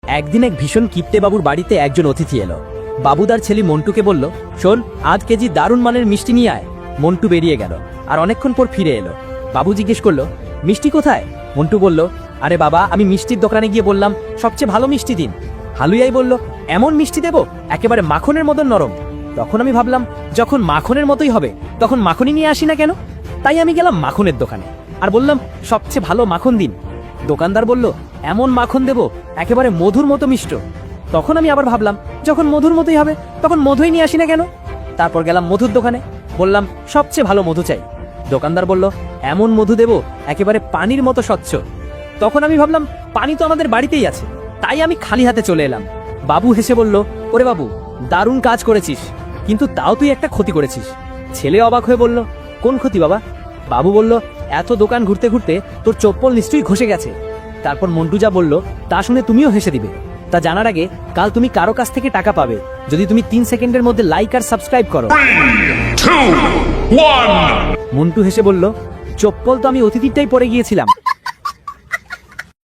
একদিন এক ভীষণ কিপ্টে বাবুর বাড়িতে একজন অতিথি এলো। বাবু তার ছেলে মন্টুকে বলল, শোন, আধ কেজি দারুণ মানের মিষ্টি নিয়ে আয়। মন্টু বেরিয়ে গেল, আর অনেকক্ষণ পর ফিরে এলো। বাবু জিজ্ঞেস করলো, মিষ্টি কোথায়? মন্টু বলল, আরে বাবা, আমি মিষ্টির দোকানে গিয়ে বললাম সবচেয়ে ভালো মিষ্টি দিন। হালুয়াই বলল, এমন মিষ্টি দেবো একেবারে মাখনের মতন নরম। তখন আমি ভাবলাম, যখন মাখনের মতোই হবে তখন মাখনই নিয়ে আসি না কেন? তাই আমি গেলাম মাখনের দোকানে আর বললাম সবচেয়ে ভালো মাখন দিন। দোকানদার বলল, এমন মাখন দেবো একেবারে মধুর মতো মিষ্ট। তখন আমি আবার ভাবলাম, যখন মধুর মতোই হবে তখন মধুই নিয়ে আসি না কেন? তারপর গেলাম মধুর দোকানে, বললাম সবচেয়ে ভালো মধু চাই। দোকানদার বলল, এমন মধু দেবো একেবারে পানির মতো স্বচ্ছ। তখন আমি ভাবলাম, পানি তো আমাদের বাড়িতেই আছে, তাই আমি খালি হাতে চলে এলাম। বাবু হেসে বলল, ওরে বাবু, দারুণ কাজ করেছিস, কিন্তু তাও তুই একটা ক্ষতি করেছিস। ছেলে অবাক হয়ে বলল, কোন ক্ষতি বাবা? বাবু বলল, এত দোকান ঘুরতে ঘুরতে তোর চপ্পল নিশ্চয়ই ঘষে গেছে। তারপর মন্টু যা বলল তা শুনে তুমিও হেসে দিবে। তা জানার আগে কাল তুমি কারো কাছ থেকে টাকা পাবে যদি তুমি 3 সেকেন্ডের মধ্যে লাইক আর সাবস্ক্রাইব করো। 3, 2, 1 মন্টু হেসে বলল, চপ্পল তো আমি অতিথিরটাই পরে গিয়েছিলাম।